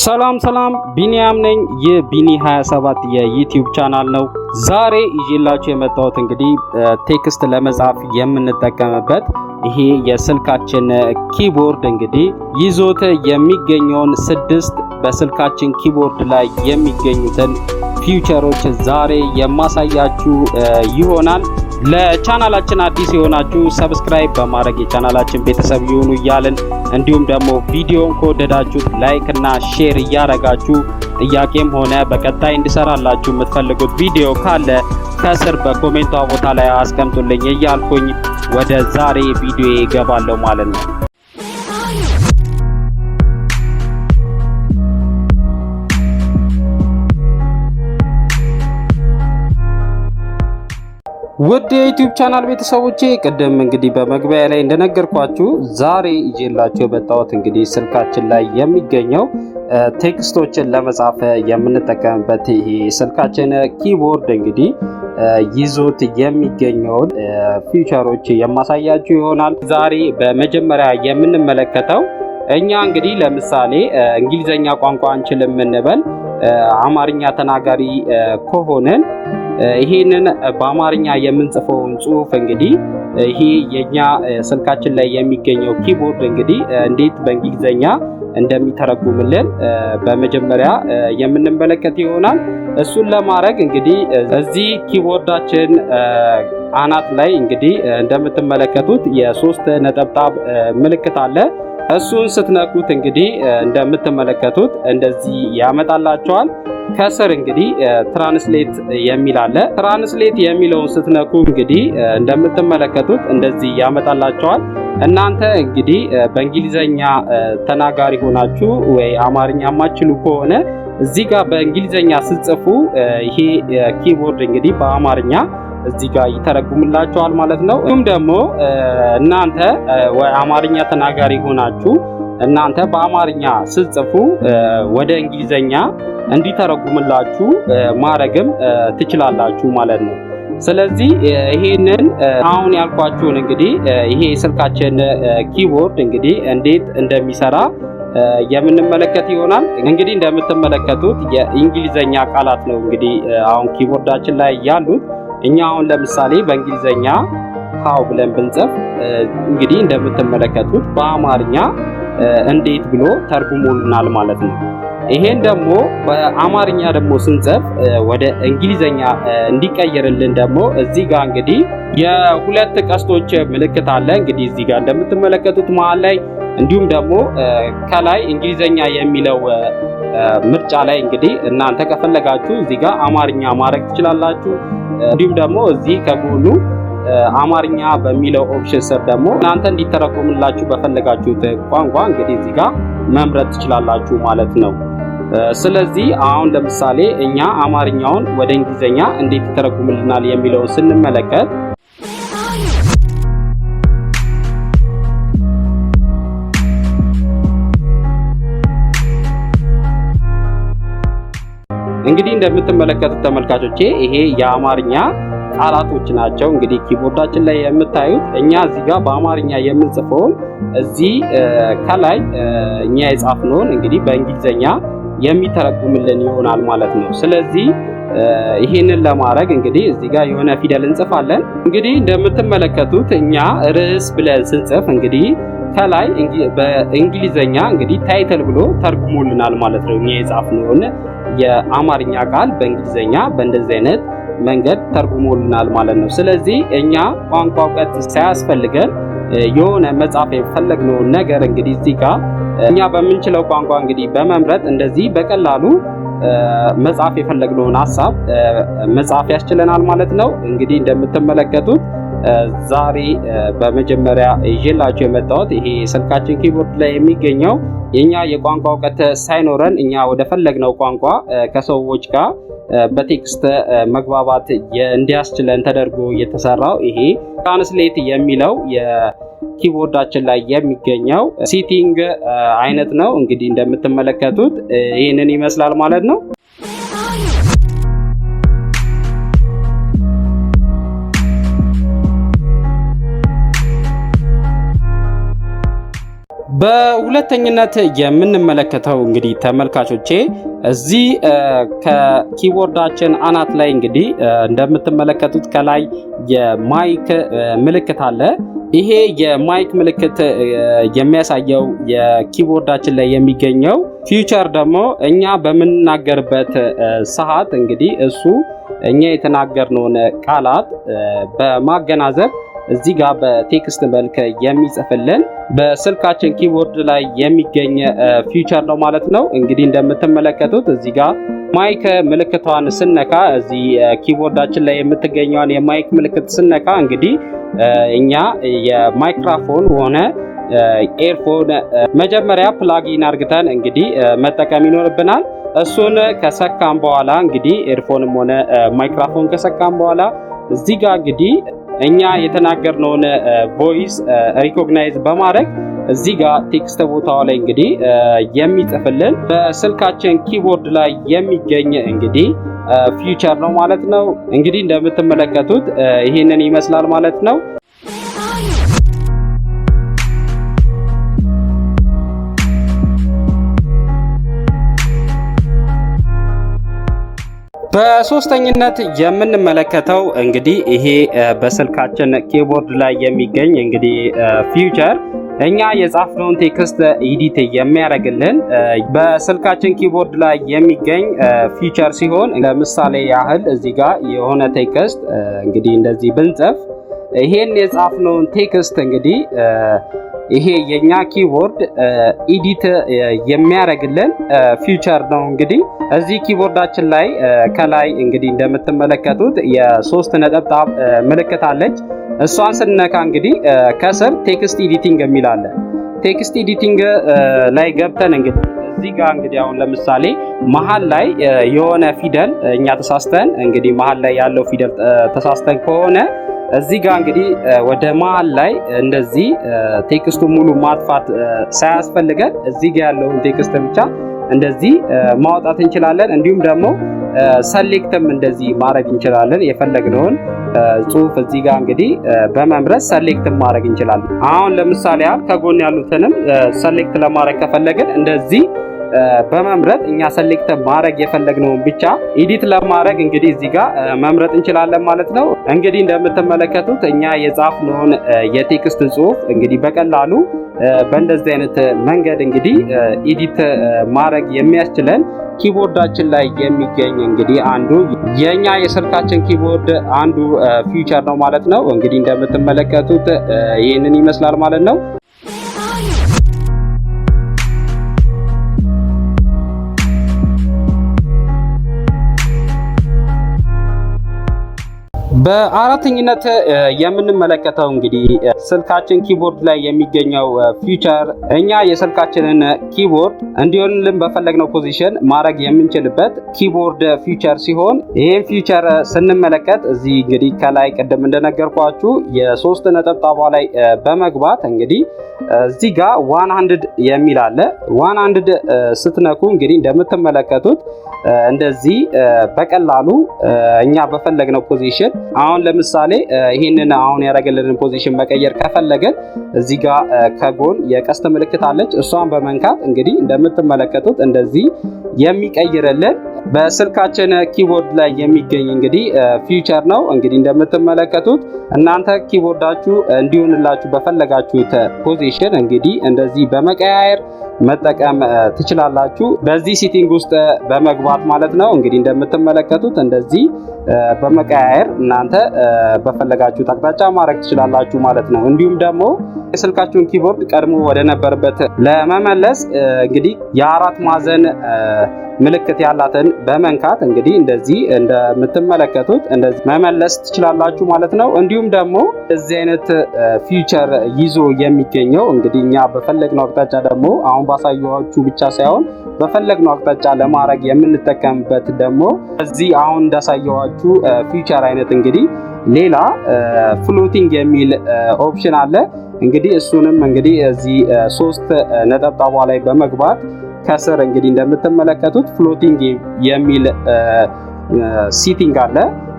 ሰላም ቢኒያም ነኝ። የቢኒ27 የዩቲዩብ ቻናል ነው። ዛሬ ይዤላችሁ የመጣሁት እንግዲህ ቴክስት ለመጻፍ የምንጠቀምበት ይሄ የስልካችን ኪቦርድ እንግዲህ ይዞት የሚገኘውን 6 በስልካችን ኪቦርድ ላይ የሚገኙትን ፊውቸሮች ዛሬ የማሳያችሁ ይሆናል። ለቻናላችን አዲስ የሆናችሁ ሰብስክራይብ በማድረግ የቻናላችን ቤተሰብ ይሁኑ እያልን እንዲሁም ደግሞ ቪዲዮን ከወደዳችሁት ላይክ እና ሼር እያደረጋችሁ ጥያቄም ሆነ በቀጣይ እንድሰራላችሁ የምትፈልጉት ቪዲዮ ካለ ከስር በኮሜንቷ ቦታ ላይ አስቀምጡልኝ እያልኩኝ ወደ ዛሬ ቪዲዮ ይገባለሁ ማለት ነው። ውድ የዩቲዩብ ቻናል ቤተሰቦቼ ቅድም እንግዲህ በመግቢያ ላይ እንደነገርኳችሁ ዛሬ ይዤላችሁ የመጣሁት እንግዲህ ስልካችን ላይ የሚገኘው ቴክስቶችን ለመጻፍ የምንጠቀምበት ይሄ ስልካችን ኪቦርድ እንግዲህ ይዞት የሚገኘውን ፊውቸሮች የማሳያችሁ ይሆናል። ዛሬ በመጀመሪያ የምንመለከተው እኛ እንግዲህ ለምሳሌ እንግሊዘኛ ቋንቋ አንችልም እንበል አማርኛ ተናጋሪ ከሆነን ይሄንን በአማርኛ የምንጽፈውን ጽሁፍ እንግዲህ ይሄ የኛ ስልካችን ላይ የሚገኘው ኪቦርድ እንግዲህ እንዴት በእንግሊዘኛ እንደሚተረጉምልን በመጀመሪያ የምንመለከት ይሆናል። እሱን ለማድረግ እንግዲህ እዚህ ኪቦርዳችን አናት ላይ እንግዲህ እንደምትመለከቱት የሶስት ነጠብጣብ ምልክት አለ። እሱን ስትነኩት እንግዲህ እንደምትመለከቱት እንደዚህ ያመጣላችኋል። ከስር እንግዲህ ትራንስሌት የሚል አለ። ትራንስሌት የሚለውን ስትነኩ እንግዲህ እንደምትመለከቱት እንደዚህ ያመጣላችኋል። እናንተ እንግዲህ በእንግሊዘኛ ተናጋሪ ሆናችሁ ወይ አማርኛ ማችሉ ከሆነ እዚህ ጋር በእንግሊዘኛ ስትጽፉ ይሄ ኪቦርድ እንግዲህ በአማርኛ እዚህ ጋር ይተረጉምላችኋል ማለት ነው። እንዲሁም ደግሞ እናንተ ወይ አማርኛ ተናጋሪ ሆናችሁ እናንተ በአማርኛ ስትጽፉ ወደ እንግሊዘኛ እንዲተረጉምላችሁ ማድረግም ትችላላችሁ ማለት ነው። ስለዚህ ይሄንን አሁን ያልኳችሁን እንግዲህ ይሄ ስልካችን ኪቦርድ እንግዲህ እንዴት እንደሚሰራ የምንመለከት ይሆናል። እንግዲህ እንደምትመለከቱት የእንግሊዘኛ ቃላት ነው እንግዲህ አሁን ኪቦርዳችን ላይ ያሉት። እኛ አሁን ለምሳሌ በእንግሊዘኛ ሃው ብለን ብንጽፍ እንግዲህ እንደምትመለከቱት በአማርኛ እንዴት ብሎ ተርጉሞልናል ማለት ነው። ይሄን ደግሞ በአማርኛ ደግሞ ስንጽፍ ወደ እንግሊዘኛ እንዲቀየርልን ደግሞ እዚህ ጋር እንግዲህ የሁለት ቀስቶች ምልክት አለ። እንግዲህ እዚህ ጋር እንደምትመለከቱት መሃል ላይ እንዲሁም ደግሞ ከላይ እንግሊዘኛ የሚለው ምርጫ ላይ እንግዲህ እናንተ ከፈለጋችሁ እዚህ ጋር አማርኛ ማድረግ ትችላላችሁ። እንዲሁም ደግሞ እዚህ ከጎኑ አማርኛ በሚለው ኦፕሽን ስር ደግሞ እናንተ እንዲተረጎምላችሁ በፈለጋችሁት ቋንቋ እንግዲህ እዚህ ጋር መምረጥ ትችላላችሁ ማለት ነው። ስለዚህ አሁን ለምሳሌ እኛ አማርኛውን ወደ እንግሊዘኛ እንዴት ይተረጉምልናል የሚለውን ስንመለከት እንግዲህ እንደምትመለከቱት ተመልካቾቼ ይሄ የአማርኛ ቃላቶች ናቸው። እንግዲህ ኪቦርዳችን ላይ የምታዩት እኛ እዚህ ጋር በአማርኛ የምንጽፈውን እዚህ ከላይ እኛ የጻፍነውን እንግዲህ በእንግሊዘኛ የሚተረጉምልን ይሆናል ማለት ነው። ስለዚህ ይሄንን ለማድረግ እንግዲህ እዚህ ጋር የሆነ ፊደል እንጽፋለን። እንግዲህ እንደምትመለከቱት እኛ ርዕስ ብለን ስንጽፍ እንግዲህ ከላይ በእንግሊዘኛ እንግዲህ ታይትል ብሎ ተርጉሞልናል ማለት ነው። እኛ የጻፍነውን የአማርኛ ቃል በእንግሊዘኛ በእንደዚህ አይነት መንገድ ተርጉሞልናል ማለት ነው። ስለዚህ እኛ ቋንቋ እውቀት ሳያስፈልገን የሆነ መጻፍ የፈለግነውን ነገር እንግዲህ እዚህ ጋር እኛ በምንችለው ቋንቋ እንግዲህ በመምረጥ እንደዚህ በቀላሉ መጻፍ የፈለግነውን ሐሳብ መጻፍ ያስችለናል ማለት ነው። እንግዲህ እንደምትመለከቱት ዛሬ በመጀመሪያ ይዤላችሁ የመጣሁት ይሄ ስልካችን ኪቦርድ ላይ የሚገኘው የኛ የቋንቋ እውቀት ሳይኖረን እኛ ወደ ፈለግነው ቋንቋ ከሰዎች ጋር በቴክስት መግባባት እንዲያስችለን ተደርጎ የተሰራው ይሄ ትራንስሌት የሚለው የኪቦርዳችን ላይ የሚገኘው ሴቲንግ አይነት ነው። እንግዲህ እንደምትመለከቱት ይሄንን ይመስላል ማለት ነው። በሁለተኝነት የምንመለከተው እንግዲህ ተመልካቾቼ እዚህ ከኪቦርዳችን አናት ላይ እንግዲህ እንደምትመለከቱት ከላይ የማይክ ምልክት አለ። ይሄ የማይክ ምልክት የሚያሳየው የኪቦርዳችን ላይ የሚገኘው ፊውቸር ደግሞ እኛ በምንናገርበት ሰዓት እንግዲህ እሱ እኛ የተናገርነውን ቃላት በማገናዘብ እዚህ ጋር በቴክስት መልክ የሚጽፍልን በስልካችን ኪቦርድ ላይ የሚገኝ ፊውቸር ነው ማለት ነው። እንግዲህ እንደምትመለከቱት እዚህ ጋር ማይክ ምልክቷን ስነካ እዚህ ኪቦርዳችን ላይ የምትገኘውን የማይክ ምልክት ስነካ እንግዲህ እኛ የማይክሮፎን ሆነ ኤርፎን መጀመሪያ ፕላጊን አርግተን እንግዲህ መጠቀም ይኖርብናል። እሱን ከሰካም በኋላ እንግዲህ ኤርፎንም ሆነ ማይክሮፎን ከሰካም በኋላ እዚህ ጋር እንግዲህ እኛ የተናገርነውን ቮይስ ሪኮግናይዝ በማድረግ እዚህ ጋር ቴክስት ቦታው ላይ እንግዲህ የሚጽፍልን በስልካችን ኪቦርድ ላይ የሚገኝ እንግዲህ ፊውቸር ነው ማለት ነው። እንግዲህ እንደምትመለከቱት ይሄንን ይመስላል ማለት ነው። በሶስተኝነት የምንመለከተው እንግዲህ ይሄ በስልካችን ኪቦርድ ላይ የሚገኝ እንግዲህ ፊውቸር እኛ የጻፍነውን ቴክስት ኤዲት የሚያደርግልን በስልካችን ኪቦርድ ላይ የሚገኝ ፊውቸር ሲሆን ለምሳሌ ያህል እዚህ ጋር የሆነ ቴክስት እንግዲህ እንደዚህ ብንጽፍ ይሄን የጻፍነውን ቴክስት እንግዲህ ይሄ የኛ ኪቦርድ ኤዲት የሚያደርግልን ፊውቸር ነው። እንግዲህ እዚህ ኪቦርዳችን ላይ ከላይ እንግዲህ እንደምትመለከቱት የሶስት ነጠብጣብ ምልክት አለች። እሷን ስንነካ እንግዲህ ከስር ቴክስት ኤዲቲንግ የሚል አለ። ቴክስት ኤዲቲንግ ላይ ገብተን እንግዲህ እዚህ ጋር እንግዲህ አሁን ለምሳሌ መሃል ላይ የሆነ ፊደል እኛ ተሳስተን እንግዲህ መሃል ላይ ያለው ፊደል ተሳስተን ከሆነ እዚህ ጋር እንግዲህ ወደ መሃል ላይ እንደዚህ ቴክስቱ ሙሉ ማጥፋት ሳያስፈልገን እዚህ ጋር ያለውን ቴክስት ብቻ እንደዚህ ማውጣት እንችላለን። እንዲሁም ደግሞ ሰሌክትም እንደዚህ ማድረግ እንችላለን። የፈለግነውን ጽሁፍ እዚህ ጋር እንግዲህ በመምረጥ ሰሌክት ማድረግ እንችላለን። አሁን ለምሳሌ ከጎን ያሉትንም ሰሌክት ለማድረግ ከፈለግን እንደዚህ በመምረጥ እኛ ሰሌክት ማድረግ የፈለግነውን ብቻ ኤዲት ለማድረግ እንግዲህ እዚህ ጋር መምረጥ እንችላለን ማለት ነው። እንግዲህ እንደምትመለከቱት እኛ የጻፍነውን የቴክስት ጽሁፍ እንግዲህ በቀላሉ በእንደዚህ አይነት መንገድ እንግዲህ ኤዲት ማድረግ የሚያስችለን ኪቦርዳችን ላይ የሚገኝ እንግዲህ አንዱ የኛ የስልካችን ኪቦርድ አንዱ ፊውቸር ነው ማለት ነው። እንግዲህ እንደምትመለከቱት ይህንን ይመስላል ማለት ነው። በአራተኝነት የምንመለከተው እንግዲህ ስልካችን ኪቦርድ ላይ የሚገኘው ፊውቸር እኛ የስልካችንን ኪቦርድ እንዲሆንልን በፈለግነው ፖዚሽን ማድረግ የምንችልበት ኪቦርድ ፊውቸር ሲሆን ይሄን ፊውቸር ስንመለከት እዚህ እንግዲህ ከላይ ቀደም እንደነገርኳችሁ የሶስት ነጠብጣቧ ላይ በመግባት እንግዲህ እዚህ ጋር 100 የሚል አለ። 100 ስትነኩ እንግዲህ እንደምትመለከቱት እንደዚህ በቀላሉ እኛ በፈለግነው ፖዚሽን አሁን ለምሳሌ ይሄንን አሁን ያደረገልንን ፖዚሽን መቀየር ከፈለገን እዚህ ጋር ከጎን የቀስት ምልክት አለች። እሷን በመንካት እንግዲህ እንደምትመለከቱት እንደዚህ የሚቀይርልን በስልካችን ኪቦርድ ላይ የሚገኝ እንግዲህ ፊውቸር ነው። እንግዲህ እንደምትመለከቱት እናንተ ኪቦርዳችሁ እንዲሆንላችሁ በፈለጋችሁት ፖዚሽን እንግዲህ እንደዚህ በመቀያየር መጠቀም ትችላላችሁ። በዚህ ሴቲንግ ውስጥ በመግባት ማለት ነው። እንግዲህ እንደምትመለከቱት እንደዚህ በመቀያየር እናንተ በፈለጋችሁት አቅጣጫ ማድረግ ትችላላችሁ ማለት ነው። እንዲሁም ደግሞ የስልካችሁን ኪቦርድ ቀድሞ ወደ ነበረበት ለመመለስ እንግዲህ የአራት ማዕዘን ምልክት ያላትን በመንካት እንግዲህ እንደዚህ እንደምትመለከቱት እንደዚህ መመለስ ትችላላችሁ ማለት ነው። እንዲሁም ደግሞ እዚህ አይነት ፊውቸር ይዞ የሚገኘው እንግዲህ እኛ በፈለግነው አቅጣጫ ደግሞ አሁን ባሳየኋችሁ ብቻ ሳይሆን በፈለግነው አቅጣጫ ለማድረግ የምንጠቀምበት ደግሞ እዚህ አሁን እንዳሳየኋችሁ ፊውቸር አይነት እንግዲህ ሌላ ፍሎቲንግ የሚል ኦፕሽን አለ። እንግዲህ እሱንም እንግዲህ እዚህ ሶስት ነጠብጣቧ ላይ በመግባት ከስር እንግዲህ እንደምትመለከቱት ፍሎቲንግ የሚል ሴቲንግ አለ።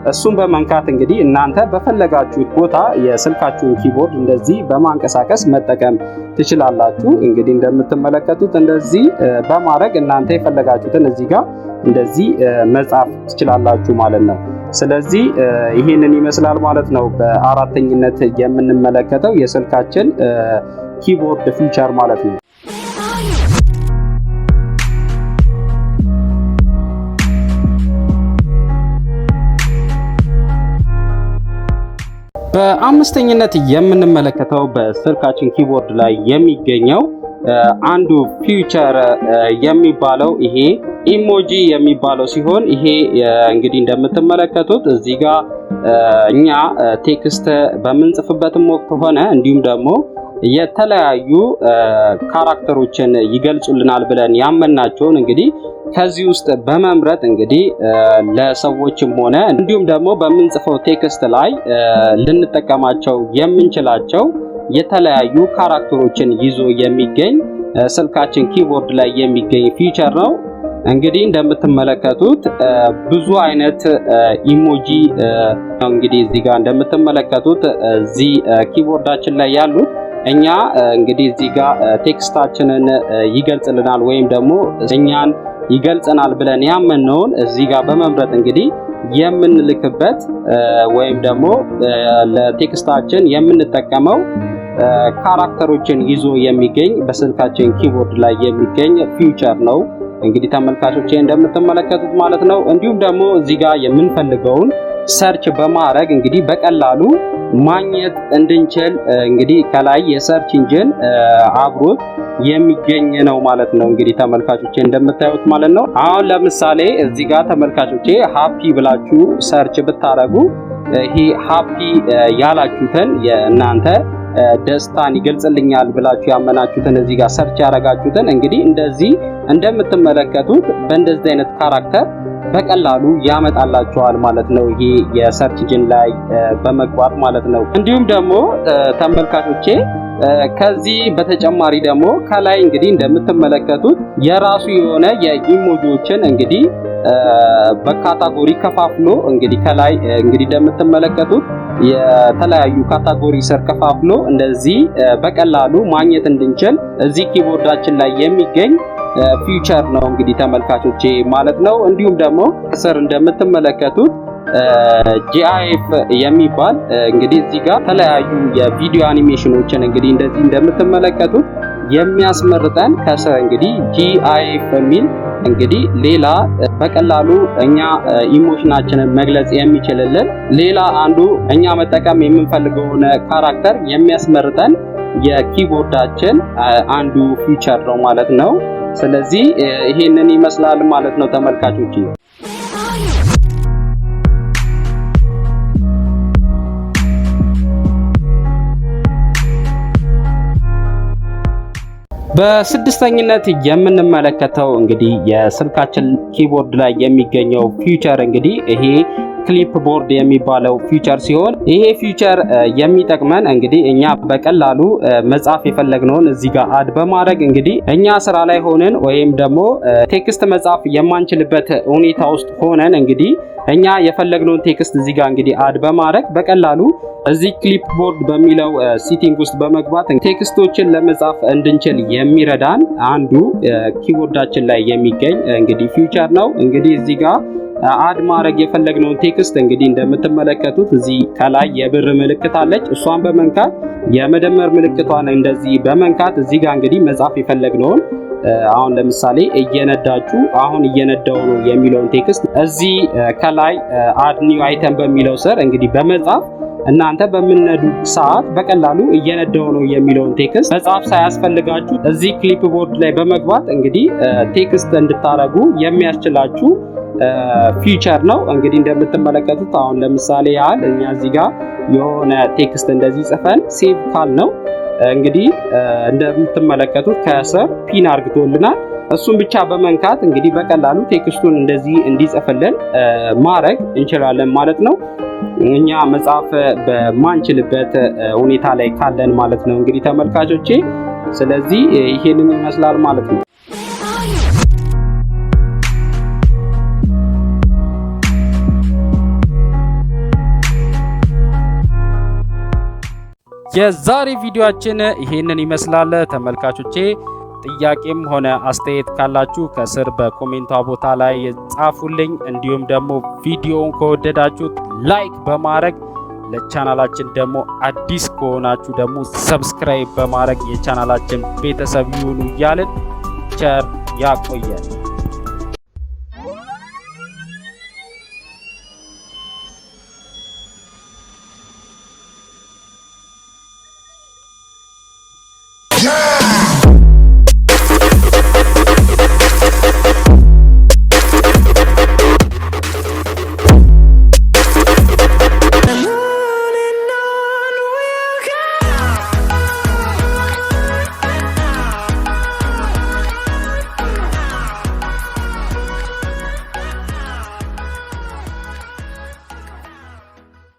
እሱን በመንካት እንግዲህ እናንተ በፈለጋችሁት ቦታ የስልካችሁን ኪቦርድ እንደዚህ በማንቀሳቀስ መጠቀም ትችላላችሁ። እንግዲህ እንደምትመለከቱት እንደዚህ በማድረግ እናንተ የፈለጋችሁትን እዚህ ጋር እንደዚህ መጻፍ ትችላላችሁ ማለት ነው። ስለዚህ ይሄንን ይመስላል ማለት ነው በአራተኝነት የምንመለከተው የስልካችን ኪቦርድ ፊቸር ማለት ነው። በአምስተኝነት የምንመለከተው በስልካችን ኪቦርድ ላይ የሚገኘው አንዱ ፊቸር የሚባለው ይሄ ኢሞጂ የሚባለው ሲሆን ይሄ እንግዲህ እንደምትመለከቱት እዚህ ጋር እኛ ቴክስት በምንጽፍበትም ወቅት ሆነ እንዲሁም ደግሞ የተለያዩ ካራክተሮችን ይገልጹልናል ብለን ያመናቸውን እንግዲህ ከዚህ ውስጥ በመምረጥ እንግዲህ ለሰዎችም ሆነ እንዲሁም ደግሞ በምንጽፈው ቴክስት ላይ ልንጠቀማቸው የምንችላቸው የተለያዩ ካራክተሮችን ይዞ የሚገኝ ስልካችን ኪቦርድ ላይ የሚገኝ ፊቸር ነው። እንግዲህ እንደምትመለከቱት ብዙ አይነት ኢሞጂ እንግዲህ እዚህ ጋር እንደምትመለከቱት እዚህ ኪቦርዳችን ላይ ያሉት እኛ እንግዲህ እዚህ ጋር ቴክስታችንን ይገልጽልናል ወይም ደግሞ እኛን ይገልጸናል ብለን ያመነውን እዚህ ጋር በመምረጥ እንግዲህ የምንልክበት ወይም ደግሞ ለቴክስታችን የምንጠቀመው ካራክተሮችን ይዞ የሚገኝ በስልካችን ኪቦርድ ላይ የሚገኝ ፊቸር ነው። እንግዲህ ተመልካቾቼ እንደምትመለከቱት ማለት ነው። እንዲሁም ደግሞ እዚህ ጋር የምንፈልገውን ሰርች በማድረግ እንግዲህ በቀላሉ ማግኘት እንድንችል እንግዲህ ከላይ የሰርች ኢንጂን አብሮት የሚገኝ ነው ማለት ነው። እንግዲህ ተመልካቾቼ እንደምታዩት ማለት ነው። አሁን ለምሳሌ እዚህ ጋር ተመልካቾቼ ሃፒ ብላችሁ ሰርች ብታረጉ ይሄ ሃፒ ያላችሁትን የእናንተ ደስታን ይገልጽልኛል ብላችሁ ያመናችሁትን እዚህ ጋር ሰርች ያረጋችሁትን እንግዲህ እንደዚህ እንደምትመለከቱት በእንደዚህ አይነት ካራክተር በቀላሉ ያመጣላችኋል ማለት ነው። ይሄ የሰርች ኢንጂን ላይ በመግባት ማለት ነው። እንዲሁም ደግሞ ተመልካቾቼ ከዚህ በተጨማሪ ደግሞ ከላይ እንግዲህ እንደምትመለከቱት የራሱ የሆነ የኢሞጂዎችን እንግዲህ በካታጎሪ ከፋፍሎ እንግዲህ ከላይ እንግዲህ እንደምትመለከቱት የተለያዩ ካታጎሪ ስር ከፋፍሎ እንደዚህ በቀላሉ ማግኘት እንድንችል እዚህ ኪቦርዳችን ላይ የሚገኝ ፊቸር ነው እንግዲህ ተመልካቾቼ ማለት ነው። እንዲሁም ደግሞ ስር እንደምትመለከቱት ጂአይኤፍ የሚባል እንግዲህ እዚህ ጋር ተለያዩ የቪዲዮ አኒሜሽኖችን እንግዲህ እንደዚህ እንደምትመለከቱት የሚያስመርጠን ከስር እንግዲህ ጂአይኤፍ የሚል እንግዲህ ሌላ በቀላሉ እኛ ኢሞሽናችንን መግለጽ የሚችልልን ሌላ አንዱ እኛ መጠቀም የምንፈልገውን ካራክተር የሚያስመርጠን የኪቦርዳችን አንዱ ፊቸር ነው ማለት ነው። ስለዚህ ይሄንን ይመስላል ማለት ነው ተመልካቾች። በስድስተኝነት የምንመለከተው እንግዲህ የስልካችን ኪቦርድ ላይ የሚገኘው ፊቸር እንግዲህ ይሄ ክሊፕ ቦርድ የሚባለው ፊቸር ሲሆን ይሄ ፊቸር የሚጠቅመን እንግዲህ እኛ በቀላሉ መጻፍ የፈለግነውን እዚህ ጋር አድ በማድረግ እንግዲህ እኛ ስራ ላይ ሆነን ወይም ደግሞ ቴክስት መጻፍ የማንችልበት ሁኔታ ውስጥ ሆነን እንግዲህ እኛ የፈለግነውን ቴክስት እዚህ ጋር እንግዲህ አድ በማድረግ በቀላሉ እዚህ ክሊፕ ቦርድ በሚለው ሴቲንግ ውስጥ በመግባት ቴክስቶችን ለመጻፍ እንድንችል የሚረዳን አንዱ ኪቦርዳችን ላይ የሚገኝ እንግዲህ ፊቸር ነው። እንግዲህ እዚህ ጋር አድ ማድረግ የፈለግነውን ቴክስት እንግዲህ እንደምትመለከቱት እዚህ ከላይ የብር ምልክት አለች። እሷን በመንካት የመደመር ምልክቷን እንደዚህ በመንካት እዚህ ጋር እንግዲህ መጻፍ የፈለግነውን አሁን ለምሳሌ እየነዳችሁ አሁን እየነዳው ነው የሚለውን ቴክስት እዚህ ከላይ አድ ኒው አይተም በሚለው ስር እንግዲህ በመጻፍ እናንተ በምንነዱ ሰዓት በቀላሉ እየነዳው ነው የሚለውን ቴክስት መጻፍ ሳያስፈልጋችሁ እዚህ ክሊፕ ቦርድ ላይ በመግባት እንግዲህ ቴክስት እንድታረጉ የሚያስችላችሁ ፊቸር ነው። እንግዲህ እንደምትመለከቱት አሁን ለምሳሌ ያህል እኛ እዚህ ጋር የሆነ ቴክስት እንደዚህ ጽፈን ሴቭ ካል ነው እንግዲህ እንደምትመለከቱት ከስር ፒን አርግቶልናል። እሱን ብቻ በመንካት እንግዲህ በቀላሉ ቴክስቱን እንደዚህ እንዲጽፍልን ማድረግ እንችላለን ማለት ነው። እኛ መጻፍ በማንችልበት ሁኔታ ላይ ካለን ማለት ነው እንግዲህ ተመልካቾቼ። ስለዚህ ይሄንን ይመስላል ማለት ነው። የዛሬ ቪዲዮአችን ይሄንን ይመስላል ተመልካቾቼ። ጥያቄም ሆነ አስተያየት ካላችሁ ከስር በኮሜንቷ ቦታ ላይ ጻፉልኝ። እንዲሁም ደግሞ ቪዲዮውን ከወደዳችሁት ላይክ በማድረግ ለቻናላችን ደግሞ አዲስ ከሆናችሁ ደግሞ ሰብስክራይብ በማድረግ የቻናላችን ቤተሰብ ይሁኑ እያልን ቸር ያቆየን።